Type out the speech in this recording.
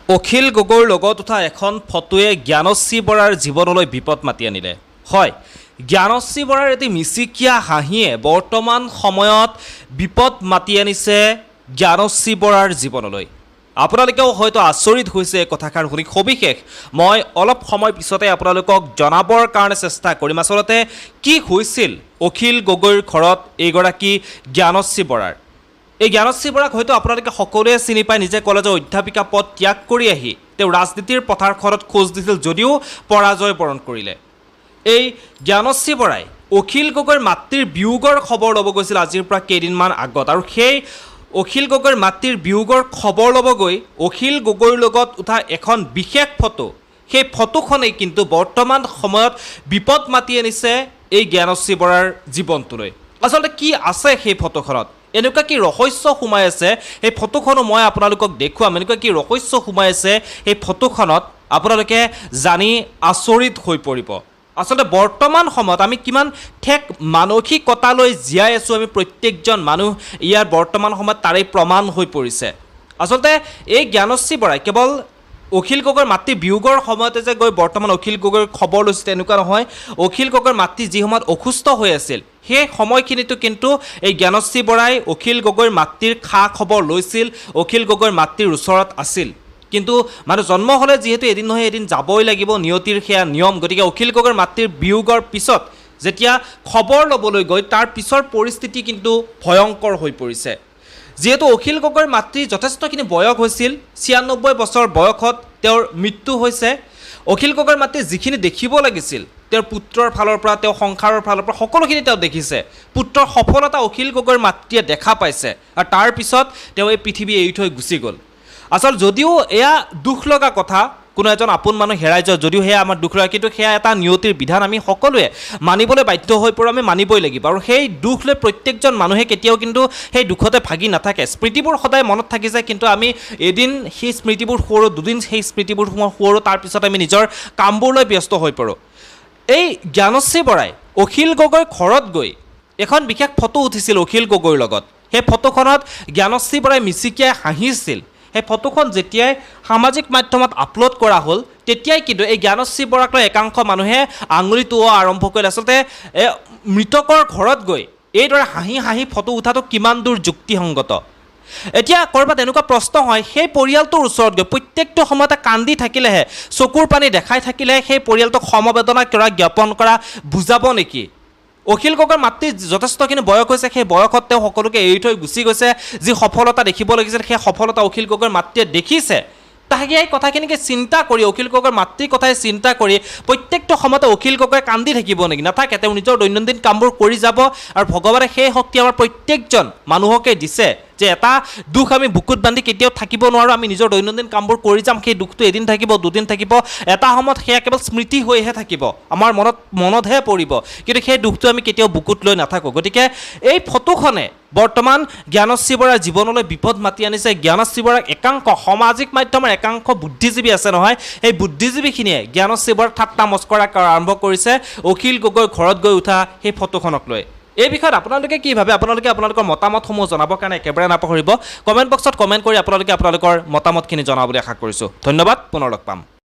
অখিল গগৈৰ লগত উঠা এখন ফটোৱে জ্ঞানশ্ৰী বৰাৰ জীৱনলৈ বিপদ মাতি আনিলে। হয়, জ্ঞানশ্ৰী বৰাৰ এটি মিচিকীয়া হাঁহিয়ে বৰ্তমান সময়ত বিপদ মাতি আনিছে জ্ঞানশ্ৰী বৰাৰ জীৱনলৈ। আপোনালোকেও হয়তো আচৰিত হৈছে এই কথাষাৰ শুনি। সবিশেষ মই অলপ সময় পিছতে আপোনালোকক জনাবৰ কাৰণে চেষ্টা কৰিম আচলতে কি হৈছিল অখিল গগৈৰ ঘৰত এইগৰাকী জ্ঞানশ্ৰী বৰাৰ। এই জ্ঞানশ্ৰী বৰাক হয়তো আপোনালোকে সকলোৱে চিনি পায়। নিজে কলেজৰ অধ্যাপিকা পদ ত্যাগ কৰি আহি তেওঁ ৰাজনীতিৰ পথাৰখনত খোজ দিছিল যদিও পৰাজয় বৰণ কৰিলে। এই জ্ঞানশ্ৰী বৰাই অখিল গগৈৰ মাতৃৰ বিয়োগৰ খবৰ ল'ব গৈছিল আজিৰ পৰা কেইদিনমান আগত, আৰু সেই অখিল গগৈৰ মাতৃৰ বিয়োগৰ খবৰ ল'ব গৈ অখিল গগৈৰ লগত উঠা এখন বিশেষ ফটো, সেই ফটোখনেই কিন্তু বৰ্তমান সময়ত বিপদ মাতি আনিছে এই জ্ঞানশ্ৰী বৰাৰ জীৱনটোলৈ। আচলতে কি আছে সেই ফটোখনত, এনেকুৱা কি ৰহস্য সোমাই আছে সেই ফটোখনো মই আপোনালোকক দেখুৱাম। এনেকুৱা কি ৰহস্য সোমাই আছে সেই ফটোখনত আপোনালোকে জানি আচৰিত হৈ পৰিব। আচলতে বৰ্তমান সময়ত আমি কিমান ঠেক মানসিকতালৈ জীয়াই আছোঁ আমি প্ৰত্যেকজন মানুহ, ইয়াৰ বৰ্তমান সময়ত তাৰেই প্ৰমাণ হৈ পৰিছে। আচলতে এই জ্ঞানশ্ৰী বৰাই কেৱল অখিল গগৈৰ মাতৃ বিয়োগৰ সময়তে যে গৈ বৰ্তমান অখিল গগৈৰ খবৰ লৈছিল তেনেকুৱা নহয়। অখিল গগৈৰ মাতৃ যি সময়ত অসুস্থ হৈ আছিল সেই সময়খিনিতো কিন্তু এই জ্ঞানশ্ৰী বৰাই অখিল গগৈৰ মাতৃৰ খা খবৰ লৈছিল, অখিল গগৈৰ মাতৃৰ ওচৰত আছিল। কিন্তু মানুহ জন্ম হ'লে যিহেতু এদিন নহয় এদিন যাবই লাগিব, নিয়তিৰ সেয়া নিয়ম। গতিকে অখিল গগৈৰ মাতৃৰ বিয়োগৰ পিছত যেতিয়া খবৰ ল'বলৈ গৈ তাৰ পিছৰ পৰিস্থিতি কিন্তু ভয়ংকৰ হৈ পৰিছে। যিহেতু অখিল গগৈৰ মাতৃৰ যথেষ্টখিনি বয়স হৈছিল, ৯৬ বছৰ বয়সত তেওঁৰ মৃত্যু হৈছে। অখিল গগৈৰ মাতৃ যিখিনি দেখিব লাগিছিল তেওঁৰ পুত্ৰৰ ফালৰ পৰা, তেওঁ সংসাৰৰ ফালৰ পৰা সকলোখিনি তেওঁ দেখিছে। পুত্ৰৰ সফলতা অখিল গগৈৰ মাতৃয়ে দেখা পাইছে, আৰু তাৰপিছত তেওঁ এই পৃথিৱী এৰি থৈ গুচি গ'ল। আচলতে যদিও এয়া দুখ লগা কথা, কোনো এজন আপোন মানুহ হেৰাই যায়, যদিও সেয়া আমাৰ দুখ লগা, কিন্তু সেয়া এটা নিয়তিৰ বিধান। আমি সকলোৱে মানিবলৈ বাধ্য হৈ পৰোঁ, আমি মানিবই লাগিব। আৰু সেই দুখ লৈ প্ৰত্যেকজন মানুহে কেতিয়াও কিন্তু সেই দুখতে ভাগি নাথাকে। স্মৃতিবোৰ সদায় মনত থাকি যায়, কিন্তু আমি এদিন সেই স্মৃতিবোৰ সোঁৱৰোঁ, দুদিন সেই স্মৃতিবোৰ সোঁৱৰোঁ, তাৰপিছত আমি নিজৰ কামবোৰ লৈ ব্যস্ত হৈ পৰোঁ। এই জ্ঞানশ্ৰী বৰাই অখিল গগৈৰ ঘৰত গৈ এখন বিশেষ ফটো উঠিছিল অখিল গগৈৰ লগত। সেই ফটোখনত জ্ঞানশ্ৰী বৰাই মিচিকিয়াই হাঁহিছিল। সেই ফটোখন যেতিয়াই সামাজিক মাধ্যমত আপলোড কৰা হ'ল তেতিয়াই কিন্তু এই জ্ঞানশ্ৰী বৰাক লৈ একাংশ মানুহে আঙুলি টোৱা আৰম্ভ কৰিলে। আচলতে মৃতকৰ ঘৰত গৈ এইদৰে হাঁহি হাঁহি ফটো উঠাটো কিমান দূৰ যুক্তিসংগত। এতিয়া ক'ৰবাত এনেকুৱা প্ৰশ্ন হয়, সেই পৰিয়ালটোৰ ওচৰত গৈ প্ৰত্যেকটো সময়তে কান্দি থাকিলেহে, চকুৰ পানী দেখাই থাকিলেহে সেই পৰিয়ালটোক সমবেদনা জ্ঞাপন কৰা বুজাব নেকি? অখিল গগৈৰ মাতৃ যথেষ্টখিনি বয়স হৈছে, সেই বয়সত তেওঁ সকলোকে এৰি থৈ গুচি গৈছে। যি সফলতা দেখিব লাগিছিল সেই সফলতা অখিল গগৈৰ মাতৃয়ে দেখিছে। তাকে এই কথাখিনিকে চিন্তা কৰি, অখিল গগৈৰ মাতৃৰ কথাই চিন্তা কৰি প্ৰত্যেকটো সময়তে অখিল গগৈ কান্দি থাকিব নেকি? নাথাকে। তেওঁ নিজৰ দৈনন্দিন কামবোৰ কৰি যাব, আৰু ভগৱানে সেই শক্তি আমাৰ প্ৰত্যেকজন মানুহকে দিছে যে এটা দুখ আমি বুকুত বান্ধি কেতিয়াও থাকিব নোৱাৰোঁ। আমি নিজৰ দৈনন্দিন কামবোৰ কৰি যাম, সেই দুখটো এদিন থাকিব, দুদিন থাকিব, এটা সময়ত সেয়া কেৱল স্মৃতি হৈহে থাকিব, আমাৰ মনতহে পৰিব, কিন্তু সেই দুখটো আমি কেতিয়াও বুকুত লৈ নাথাকোঁ। গতিকে এই ফটোখনে বৰ্তমান জ্ঞানশ্ৰী বৰাৰ জীৱনলৈ বিপদ মাতি আনিছে। জ্ঞানশ্ৰী বৰাক একাংশ সামাজিক মাধ্যমৰ একাংশ বুদ্ধিজীৱী আছে নহয়, সেই বুদ্ধিজীৱীখিনিয়ে জ্ঞানশ্ৰী বৰাক ঠাট্টা মস্কৰা কৰা আৰম্ভ কৰিছে অখিল গগৈৰ ঘৰত গৈ উঠা সেই ফটোখনক লৈ। এই বিষয়ত আপোনালোকে কি ভাবে? আপোনালোকে আপোনালোকৰ মতামতসমূহ জনাবৰ কাৰণে একেবাৰে নাপাহৰিব। কমেণ্ট বক্সত কমেণ্ট কৰি আপোনালোকে আপোনালোকৰ মতামতখিনি জনাবলৈ আশা কৰিছোঁ। ধন্যবাদ, পুনৰ লগ পাম।